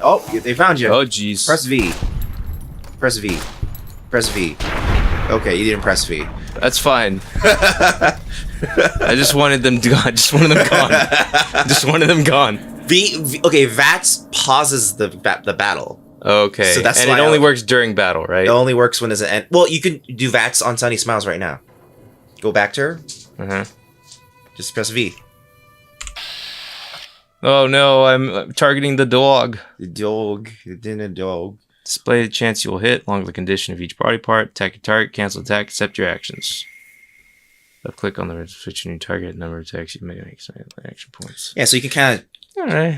Oh, they found you. Oh, jeez. Press V. Press V. Press V. Okay, you didn't press V. That's fine. I just wanted them gone. Just wanted them gone. Just wanted them gone. Okay, VATS pauses the battle. Okay. So that's and why it only works during battle, right? It only works when there's an end. Well, you can do VATS on Sunny Smiles right now. Go back to her. Just press V. Oh no, I'm targeting the dog. The dog. It didn't dog. Display the chance you will hit, along with the condition of each body part. Attack your target, cancel attack, accept your actions. Click on the switch your new target, number of attacks you make action points. Yeah, so you can kind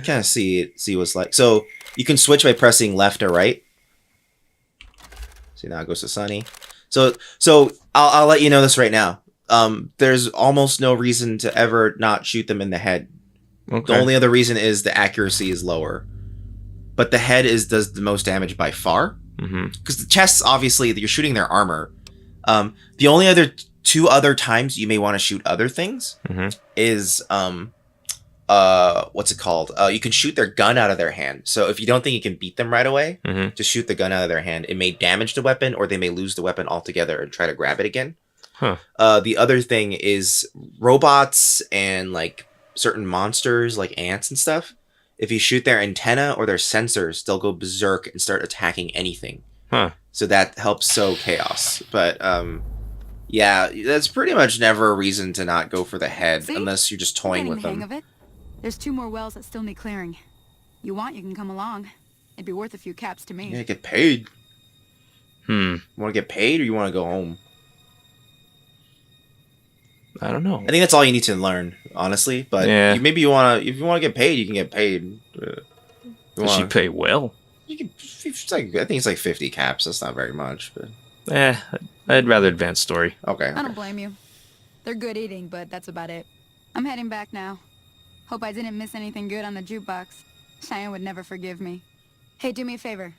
of see what's like. So you can switch by pressing left or right. See, now it goes to Sunny. So I'll let you know this right now. There's almost no reason to ever not shoot them in the head. Okay. The only other reason is the accuracy is lower. But the head does the most damage by far. Because the chests, obviously, you're shooting their armor. The only two other times you may want to shoot other things is what's it called? You can shoot their gun out of their hand. So if you don't think you can beat them right away, just shoot the gun out of their hand. It may damage the weapon, or they may lose the weapon altogether and try to grab it again. The other thing is robots and like certain monsters like ants and stuff. If you shoot their antenna or their sensors, they'll go berserk and start attacking anything. So that helps sow chaos. But yeah, that's pretty much never a reason to not go for the head. See? Unless you're just toying with them. Hang of it. There's 2 more wells that still need clearing. You can come along. It'd be worth a few caps to me. Yeah, get paid. You want to get paid, or you want to go home? I don't know. I think that's all you need to learn, honestly. But yeah. If you want to get paid, you can get paid. Does she pay well? You can. It's like, I think it's like 50 caps. That's not very much, but. I'd rather advance story. Okay. I don't blame you. They're good eating, but that's about it. I'm heading back now. Hope I didn't miss anything good on the jukebox. Cheyenne would never forgive me. Hey, do me a favor.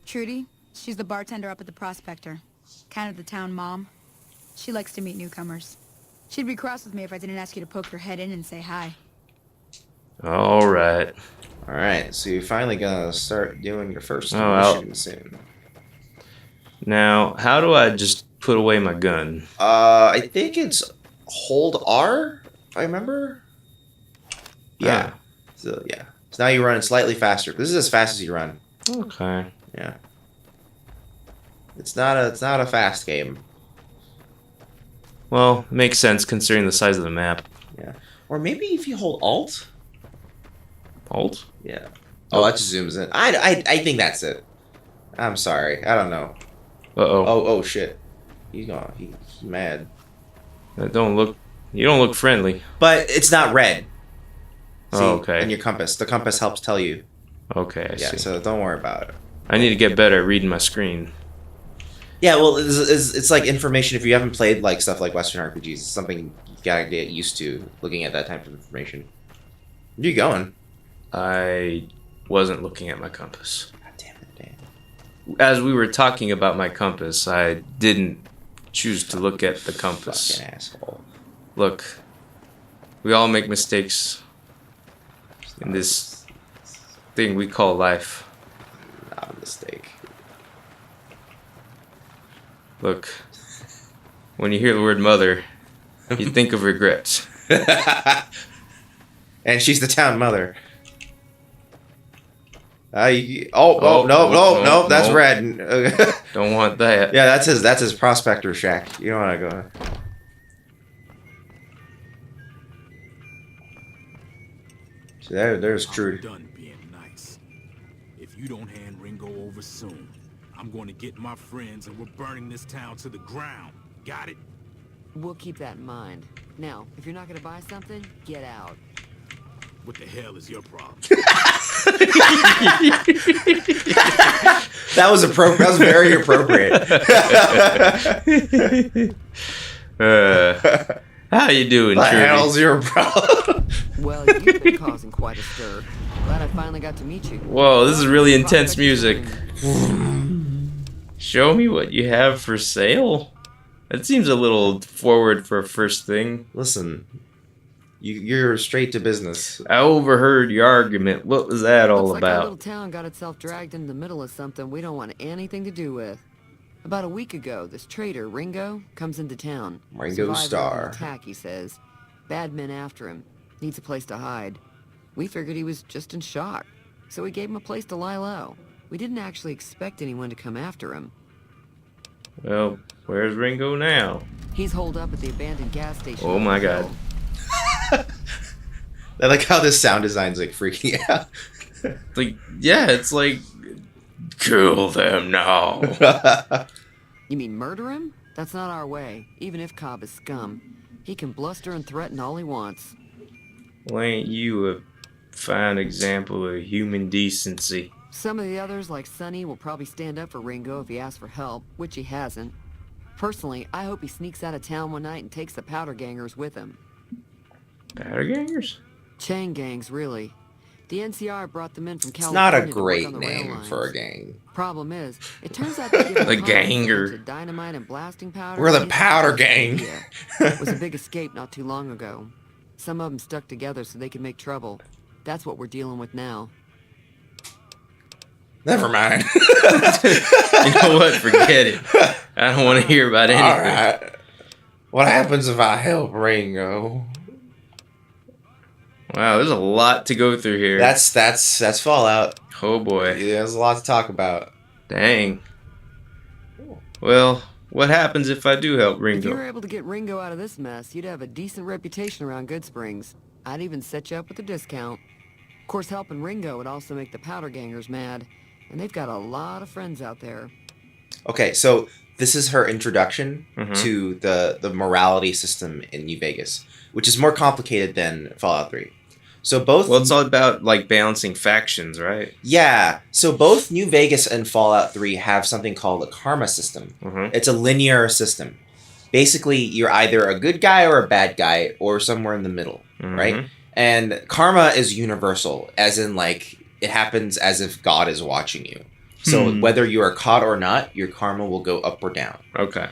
Trudy, she's the bartender up at the Prospector. Kind of the town mom. She likes to meet newcomers. She'd be cross with me if I didn't ask you to poke your head in and say hi. Alright. Alright, so you're finally gonna start doing your first mission soon. Now, how do I just put away my gun? I think it's hold R, if I remember. Yeah. So yeah. So now you're running slightly faster. This is as fast as you run. Okay. Yeah. It's not a fast game. Well, makes sense considering the size of the map. Yeah. Or maybe if you hold Alt. Alt? Yeah. Oh, that just zooms in. I think that's it. I'm sorry. I don't know. Uh-oh. Oh shit. He's mad. You don't look friendly. But it's not red. See, okay. And your compass. The compass helps tell you. Okay, I see. So don't worry about it. I need to get better at reading my screen. Yeah, well, it's like information. If you haven't played like stuff like Western RPGs, it's something you gotta get used to looking at that type of information. Where are you going? I wasn't looking at my compass. God damn it, Dan. As we were talking about my compass, I didn't choose to look at the compass. Fucking asshole. Look, we all make mistakes in this thing we call life. Not a mistake. Look, when you hear the word mother, you think of regrets. And she's the town mother. No, that's red. Don't want that. Yeah, that's his prospector shack. You don't want to go. So there's Trudy. Done being nice. If you don't hand Ringo over soon, I'm going to get my friends and we're burning this town to the ground. Got it? We'll keep that in mind. Now, if you're not going to buy something, get out. What the hell is your problem? That was very appropriate. How you doing, What the Trudy? hell's your problem? Well, you've been causing quite a stir. Glad I finally got to meet you. Whoa, this is really intense music. Show me what you have for sale? That seems a little forward for a first thing. Listen, You're straight to business. I overheard your argument. What was that all Looks about? like our little town got itself dragged into the middle of something we don't want anything to do with. About a week ago, this traitor, Ringo, comes into town. Ringo Survivor Starr. of an attack, he says. Bad men after him. Needs a place to hide. We figured he was just in shock, so we gave him a place to lie low. We didn't actually expect anyone to come after him. Well, where's Ringo now? He's holed up at the abandoned gas station. Oh my god. I like how this sound design's like freaking out. Like, yeah, it's like, kill them now. You mean murder him? That's not our way, even if Cobb is scum. He can bluster and threaten all he wants. Well, ain't you a fine example of human decency? Some of the others, like Sonny, will probably stand up for Ringo if he asks for help, which he hasn't. Personally, I hope he sneaks out of town one night and takes the powder gangers with him. Powder gangers? Chain gangs, really. The NCR brought them in from It's California. not a to work great on the rail name lines. for a gang. Problem is, it turns out they give The ganger. dynamite and blasting powder. We're the and powder gang. It was a big escape not too long ago. Some of them stuck together so they could make trouble. That's what we're dealing with now. Never mind. You know what? Forget it. I don't want to hear about anything. All right. What happens if I help Ringo? Wow, there's a lot to go through here. That's Fallout. Oh boy. Yeah, there's a lot to talk about. Dang. Well, what happens if I do help If you were Ringo? able to get Ringo out of this mess, you'd have a decent reputation around Good Springs. I'd even set you up with a discount. Of course, helping Ringo would also make the powder gangers mad. And they've got a lot of friends out there. Okay, so this is her introduction Mhm. to the morality system in New Vegas, which is more complicated than Fallout 3. So both Well, it's all about like balancing factions, right? Yeah, so both New Vegas and Fallout 3 have something called a karma system. Mm-hmm. It's a linear system. Basically, you're either a good guy or a bad guy or somewhere in the middle, right? And karma is universal, as in like it happens as if God is watching you. So whether you are caught or not, your karma will go up or down. Okay.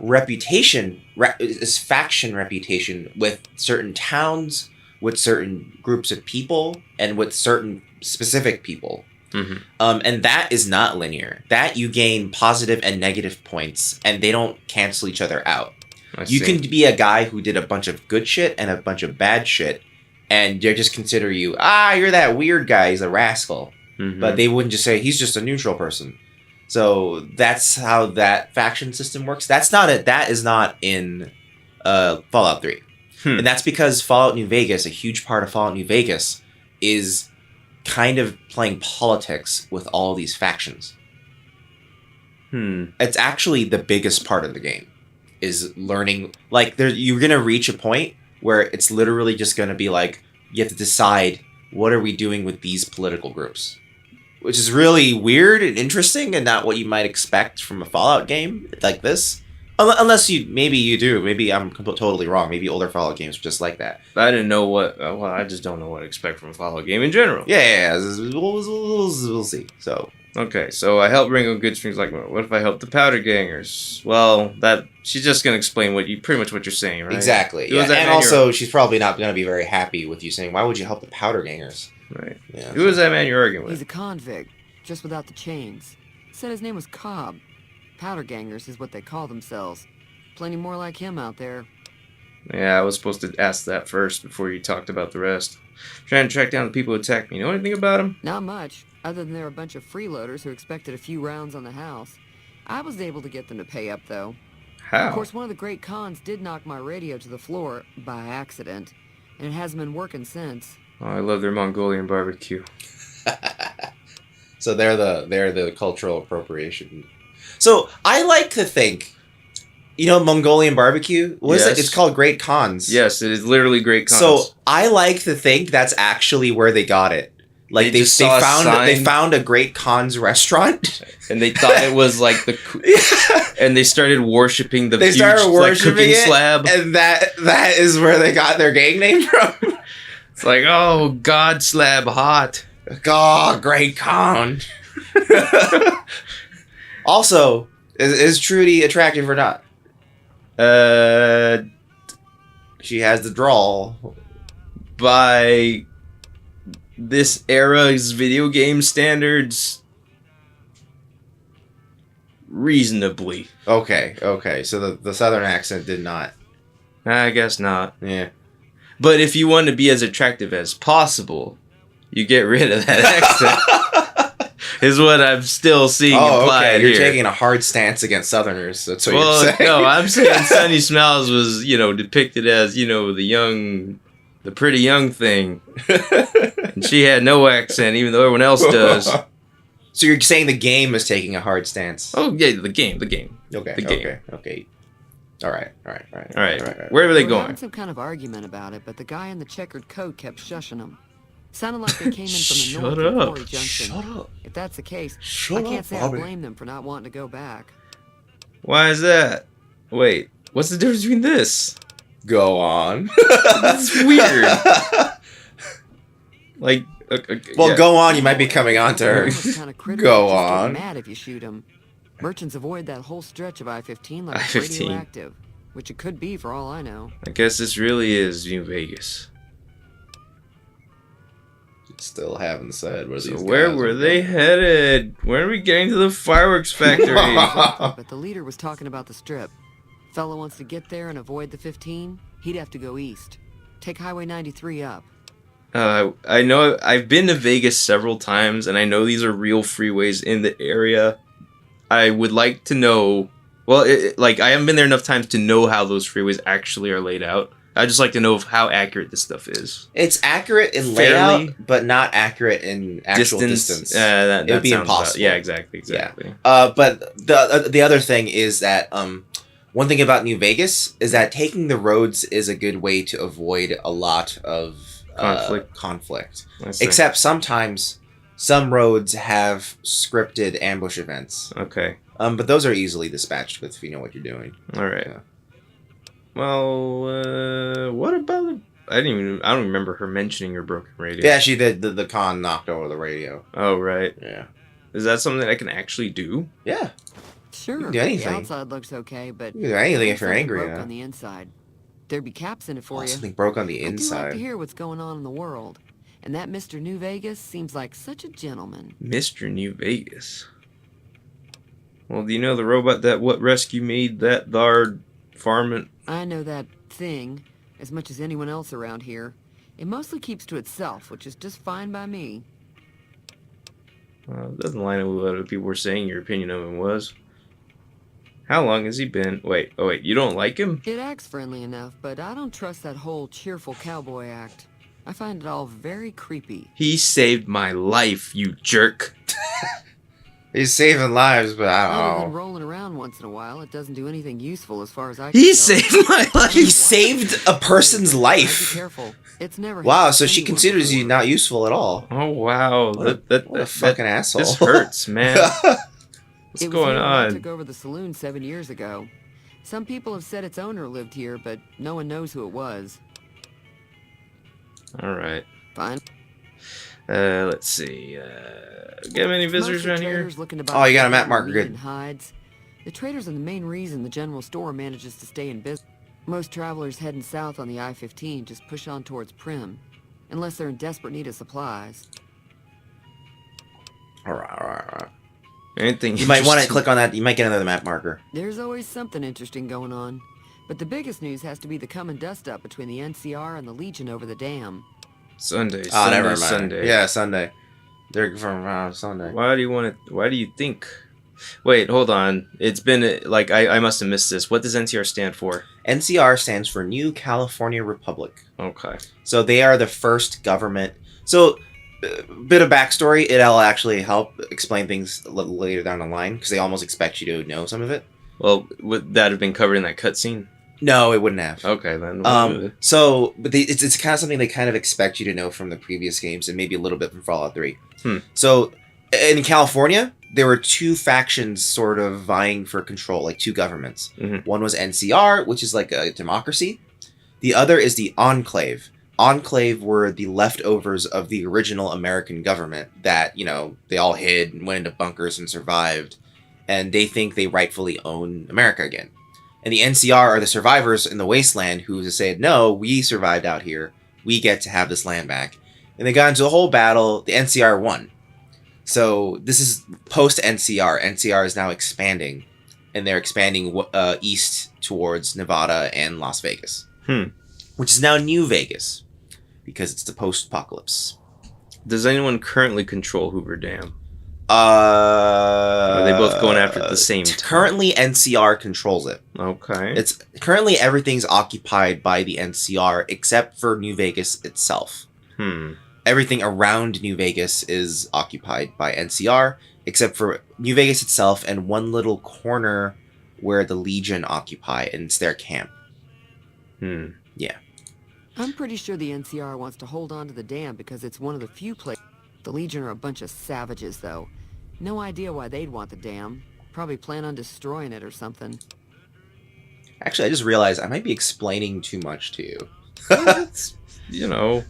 Reputation is faction reputation with certain towns, with certain groups of people, and with certain specific people. Mm-hmm. And that is not linear. That you gain positive and negative points, and they don't cancel each other out. You can be a guy who did a bunch of good shit and a bunch of bad shit, and they just consider you, you're that weird guy, he's a rascal. Mm-hmm. But they wouldn't just say, he's just a neutral person. So that's how that faction system works. That is not in Fallout 3. And that's because Fallout New Vegas, a huge part of Fallout New Vegas, is kind of playing politics with all these factions. It's actually the biggest part of the game, is learning. Like, you're going to reach a point where it's literally just going to be like, you have to decide, what are we doing with these political groups? Which is really weird and interesting and not what you might expect from a Fallout game like this. Unless maybe you do. Maybe I'm totally wrong. Maybe older Fallout games are just like that. I didn't know what. Well, I just don't know what to expect from a Fallout game in general. Yeah. We'll see. So okay, so I help Ringo Good Springs. Like, what if I help the Powder Gangers? Well, she's just gonna explain what you're saying, right? Exactly. Yeah. And also, she's probably not gonna be very happy with you saying, "Why would you help the Powder Gangers?" Right. Yeah. Who is that man you're arguing with? He's a convict, just without the chains. Said his name was Cobb. Powder gangers is what they call themselves. Plenty more like him out there. Yeah, I was supposed to ask that first before you talked about the rest. Trying to track down the people who attacked me. You know anything about them? Not much, other than they're a bunch of freeloaders who expected a few rounds on the house. I was able to get them to pay up, though. How? Of course, one of the great cons did knock my radio to the floor by accident, and it hasn't been working since. Oh, I love their Mongolian barbecue. So they're the cultural appropriation. So I like to think, Mongolian barbecue. What is it? It's called Great Khans. Yes, it is literally Great Khans. So I like to think that's actually where they got it. Like they found a Great Khans restaurant, and they thought it was like and they started worshiping the cooking slab, and that is where they got their gang name from. It's like, oh, God slab hot. God, Great Khan. Also, is Trudy attractive or not? She has the drawl. by this era's video game standards, reasonably. Okay. So the southern accent did not. I guess not. Yeah. But if you want to be as attractive as possible, you get rid of that accent. Is what I'm still seeing implied You're here. taking a hard stance against Southerners. That's what Well, you're saying. no, I'm saying Sunny Smiles was, depicted as, the pretty young thing. And she had no accent, even though everyone else does. So you're saying the game is taking a hard stance? Oh, yeah, the game. Okay. All right. Where were they They were going? having some kind of argument about it, but the guy in the checkered coat kept shushing them. Sounded like they came in from the north Shut of up. Quarry Junction. Shut up. If that's the case, Shut I can't up, say Bobby. I blame them for not wanting to go back. Why is that? Wait, what's the difference between this? Go on. That's weird. Like, Well, yeah. go on. You might be coming on to her. Everyone's kinda critical, Go just getting on. mad if you shoot them. Merchants avoid that whole stretch of I-15 like it's I-15. radioactive, which it could be for all I know. I guess this really is New Vegas. Still haven't said where So these where guys were are they going. headed? When are we getting to the fireworks factory? But the leader was talking about the strip. Fella wants to get there and avoid the 15, he'd have to go east. Take Highway 93 up. I know I've been to Vegas several times, and I know these are real freeways in the area. I would like to know. Well, I haven't been there enough times to know how those freeways actually are laid out. I'd just like to know how accurate this stuff is. It's accurate in Fairly. layout, but not accurate in actual distance. That It would be sounds impossible. yeah, exactly. But the other thing is that one thing about New Vegas is that taking the roads is a good way to avoid a lot of conflict. I see. Except sometimes some roads have scripted ambush events. Okay. But those are easily dispatched with if you know what you're doing. All right. Yeah. Well, what about? I don't remember her mentioning her broken radio. Yeah, she did. The con knocked over the radio. Oh right. Yeah. Is that something that I can actually do? Yeah. Sure, can do anything. the outside looks okay, but You can do anything if you're something angry. broke Yeah. on the inside. There'd be caps in it for you. Something broke on the I do like to inside. hear what's going on in the world. And that Mr. New Vegas seems like such a gentleman. Mr. New Vegas. Well, do you know the robot that what rescue made that thar farming? I know that thing as much as anyone else around here. It mostly keeps to itself, which is just fine by me. It doesn't line up with what other people were saying your opinion of him was. How long has he been? Wait, you don't like him? It acts friendly enough, but I don't trust that whole cheerful cowboy act. I find it all very creepy. He saved my life, you jerk. He's saving lives, but I Other don't than know. rolling around once in a while, it doesn't do anything useful as far as I can He tell. saved my life. He saved a person's Be life. careful. It's never Wow, happened so to she anyone considers you before. not useful at all. Oh wow, What a fucking asshole. This hurts, man. What's It was going here when I on? took over the saloon 7 years ago. Some people have said its owner lived here, but no one knows who it was. All right. Fine. Let's see. Got any visitors Mostly around here? traders looking to buy Oh, you got a map cattle, marker, meat, good. and hides. The traders are the main reason the general store manages to stay in business. Most travelers heading south on the I-15 just push on towards Prim, unless they're in desperate need of supplies. All right. Anything? You might want to interesting? click on that. You might get another map marker. There's always something interesting going on. But the biggest news has to be the come and dust up between the NCR and the Legion over the dam. Sunday. Oh, never mind. Sunday. Yeah, Sunday. They're from Sunday. Why do you want to? Why do you think? Wait, hold on. It's been like I must have missed this. What does NCR stand for? NCR stands for New California Republic. Okay. So they are the first government. So, bit of backstory. It'll actually help explain things a little later down the line because they almost expect you to know some of it. Well, would that have been covered in that cutscene? No, it wouldn't have. Okay, then. But it's kind of something they kind of expect you to know from the previous games and maybe a little bit from Fallout 3. So, in California, there were two factions sort of vying for control, like two governments. Mhm. One was NCR, which is like a democracy. The other is the Enclave. Enclave were the leftovers of the original American government that, you know, they all hid and went into bunkers and survived. And they think they rightfully own America again. And the NCR are the survivors in the wasteland who said, no, we survived out here. we get to have this land back. And they got into a whole battle. The NCR won. So this is post NCR. NCR is now expanding, and they're expanding east towards Nevada and Las Vegas, which is now New Vegas because it's the post-apocalypse. Does anyone currently control Hoover Dam? Are they both going after it at the same time? Currently, NCR controls it. Okay. It's currently everything's occupied by the NCR except for New Vegas itself. Everything around New Vegas is occupied by NCR, except for New Vegas itself and one little corner where the Legion occupy, and it's their camp. Yeah. I'm pretty sure the NCR wants to hold on to the dam because it's one of the few places. The Legion are a bunch of savages, though. No idea why they'd want the dam. Probably plan on destroying it or something. Actually, I just realized I might be explaining too much to you. You know...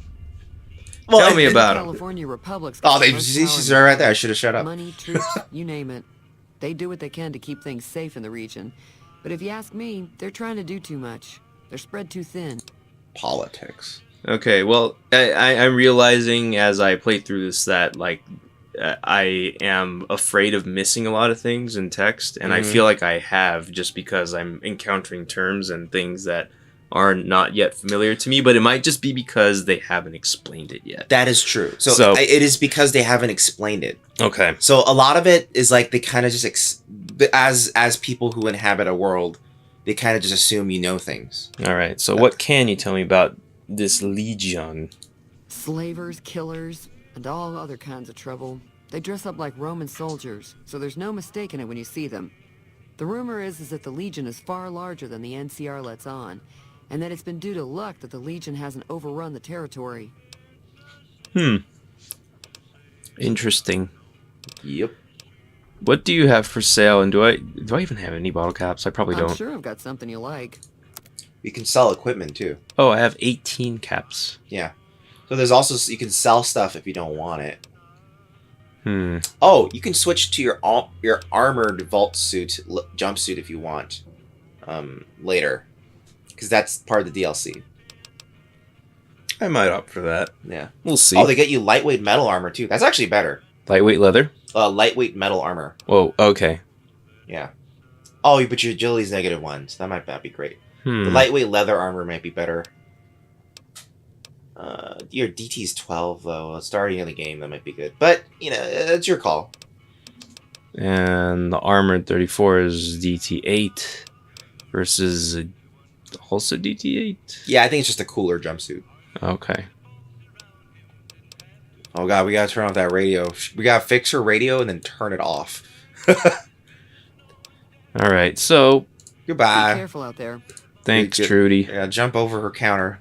Well, tell me about it. California Republic's Oh, she's right there. I should have shut up. Money, troops, you name it. They do what they can to keep things safe in the region. But if you ask me, they're trying to do too much. They're spread too thin. Politics. Okay, well, I'm realizing as I play through this that, like, I am afraid of missing a lot of things in text, and I feel like I have just because I'm encountering terms and things that are not yet familiar to me, but it might just be because they haven't explained it yet. That is true. So it is because they haven't explained it. Okay. So a lot of it is like they kind of just, as people who inhabit a world, they kind of just assume you know things. All right. So what can you tell me about this Legion? Slavers, killers, and all other kinds of trouble. They dress up like Roman soldiers, so there's no mistaking it when you see them. The rumor is that the Legion is far larger than the NCR lets on, and that it's been due to luck that the Legion hasn't overrun the territory. Interesting. Yep. What do you have for sale, and do I even have any bottle caps? I probably don't. I'm sure I've got something you like. You can sell equipment too. Oh, I have 18 caps. Yeah. So there's also, you can sell stuff if you don't want it. Hmm. Oh, you can switch to your armored vault suit, jumpsuit if you want, later, because that's part of the DLC. I might opt for that. Yeah. We'll see. Oh, they get you lightweight metal armor too. That's actually better. Lightweight leather? Lightweight metal armor. Whoa, okay. Yeah. Oh, but your agility's -1, so that might not be great. Hmm. The lightweight leather armor might be better. Your DT's 12 though. Starting in the game, that might be good. But you know, it's your call. And the armored 34 is DT8 versus also DT8. Yeah, I think it's just a cooler jumpsuit. Okay. Oh god, we gotta turn off that radio. We gotta fix her radio and then turn it off. All right. So Goodbye. Be careful out there. thanks, Trudy. Yeah, jump over her counter.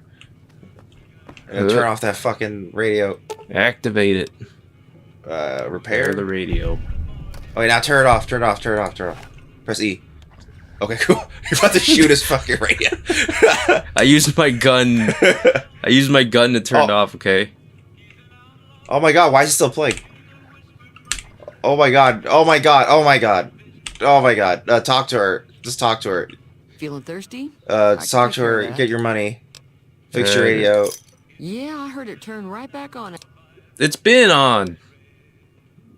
Turn off that fucking radio. Activate it. Repair the radio. Oh wait, now turn it off. Turn it off. Turn it off. Turn it off. Press E. Okay, cool. You're about to shoot his fucking radio. I used my gun. I used my gun to turn it off. Okay. Oh my god, why is it still playing? Oh my god. Oh my god. Oh my god. Oh my god. Talk to her. Just talk to her. Feeling thirsty? Talk to her. Get your money. Fix your radio. Yeah, I heard it turn right back on. It's been on.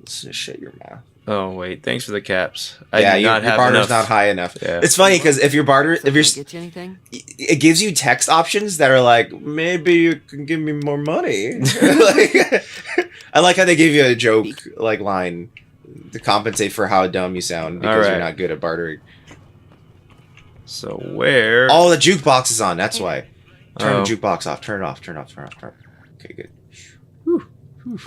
Just shut your mouth. Oh wait, thanks for the caps. Yeah, I do not your have barter's enough. not high enough. Yeah. It's funny because if your barter, if you're, Get you anything? it gives you text options that are like, maybe you can give me more money. Like, I like how they give you a joke like line to compensate for how dumb you sound because you're not good at bartering. So where? Oh, the jukebox is on. That's why. Turn the jukebox off. Turn it off. Turn it off. Turn it off. Turn it off. Okay, good. Whew. Whew.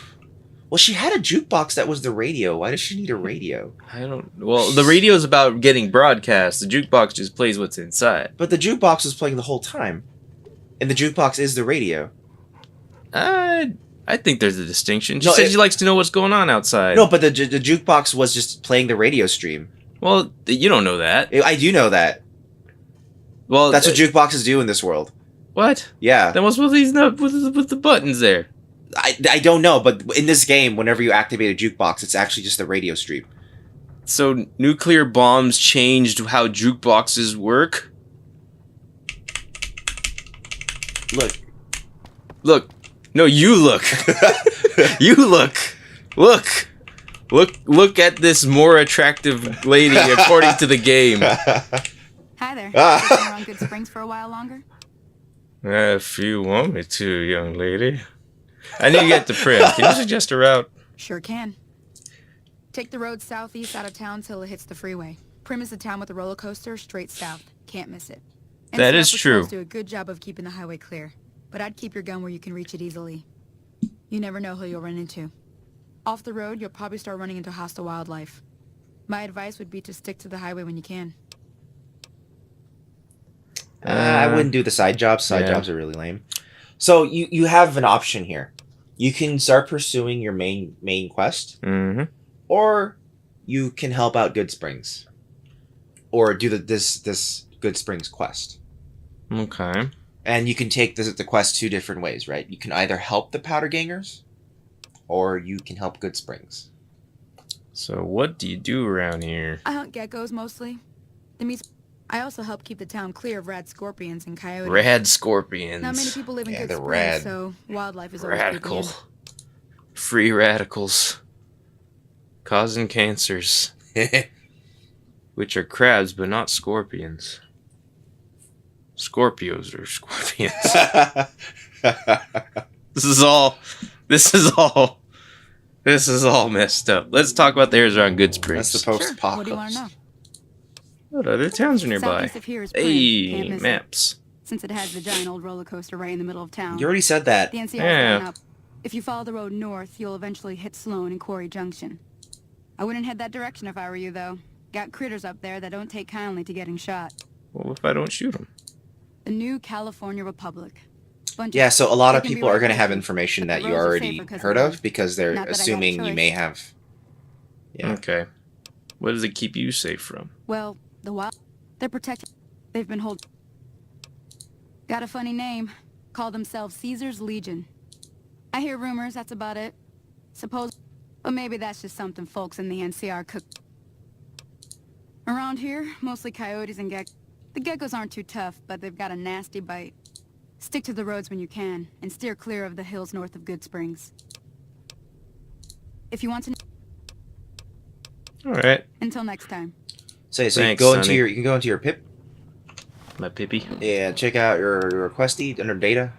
Well, she had a jukebox that was the radio. Why does she need a radio? I don't. Well, the radio is about getting broadcast. The jukebox just plays what's inside. But the jukebox was playing the whole time, and the jukebox is the radio. I think there's a distinction. She said she likes to know what's going on outside. No, but the jukebox was just playing the radio stream. Well, you don't know that. I do know that. Well, that's what jukeboxes do in this world. What? Yeah. Then what's with these with the buttons there? I don't know, but in this game, whenever you activate a jukebox, it's actually just the radio stream. So nuclear bombs changed how jukeboxes work? Look. Look. No, you look. You look. Look at this more attractive lady according to the game. Hi there. Sticking around Good Springs for a while longer? If you want me to, young lady. I need to get to Prim. Can you suggest a route? Sure can. Take the road southeast out of town till it hits the freeway. Prim is the town with the roller coaster straight south. Can't miss it. That is NCR true. patrols do a good job of keeping the highway clear, but I'd keep your gun where you can reach it easily. You never know who you'll run into. Off the road, you'll probably start running into hostile wildlife. My advice would be to stick to the highway when you can. I wouldn't do the side jobs. Side jobs are really lame. So you have an option here. You can start pursuing your main quest, or you can help out Good Springs, or do this Good Springs quest. Okay. And you can take the quest two different ways, right? You can either help the Powder Gangers, or you can help Good Springs. So what do you do around here? I hunt geckos mostly. I also help keep the town clear of rad scorpions and coyotes. Rad scorpions. Not many people live in Good they're Springs, rad. so wildlife is always Radical. creeping Free radicals. Causing cancers. Which are crabs, but not scorpions. Scorpios are scorpions. This is all messed up. Let's talk about the areas around Good Springs. That's the in. post-apocalypse. What do you want to know? What other towns are nearby? Southeast of here is Prim. Hey, Can't miss it. maps. Since it has the giant old roller coaster right in the middle of town. You already said that. The NCR is Yeah. going up. If you follow the road north, you'll eventually hit Sloan and Quarry Junction. I wouldn't head that direction if I were you, though. Got critters up there that don't take kindly to getting shot. What if I don't shoot them? The new California Republic. Bunch Yeah, of- so a lot of they can be people are going to have reckless, information but that the you roads are already safer 'cause heard of of because they're Not that I got a assuming you choice. may have. Yeah. Okay. What does it keep you safe from? Well, the wild... They're protected. They've been holding... Got a funny name. Call themselves Caesar's Legion. I hear rumors, that's about it. Suppose... But maybe that's just something folks in the NCR cook... Around here, mostly coyotes and geckos. The geckos aren't too tough, but they've got a nasty bite. Stick to the roads when you can, and steer clear of the hills north of Good Springs. If you want to... All right. Until next time. So you Thanks, go into Sonny. you can go into your pip. My pippy. Yeah, check out your questy under data.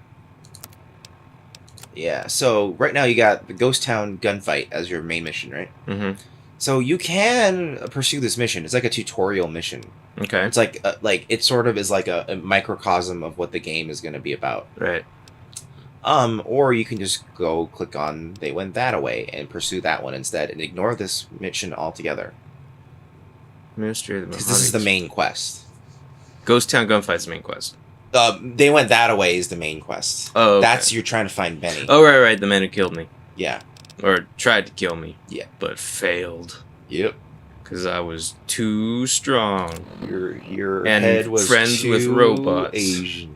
Yeah, so right now you got the Ghost Town gunfight as your main mission, right? Mm-hmm. So you can pursue this mission. It's like a tutorial mission. Okay. It's like it sort of is like a microcosm of what the game is going to be about. Right. Or you can just go click on They Went That Away and pursue that one instead and ignore this mission altogether. Ministry of the Because this is the main quest. Ghost Town Gunfight's the main quest. They Went That Away is the main quest. Oh, okay. That's you're trying to find Benny. Oh, right. The man who killed me. Yeah. Or tried to kill me. Yeah. But failed. Yep. Because I was too strong. Your And head was friends with too robots. Asian.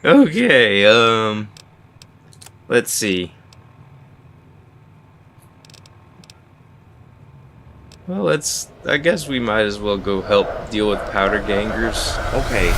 Okay, let's see. Well, I guess we might as well go help deal with powder gangers. Okay.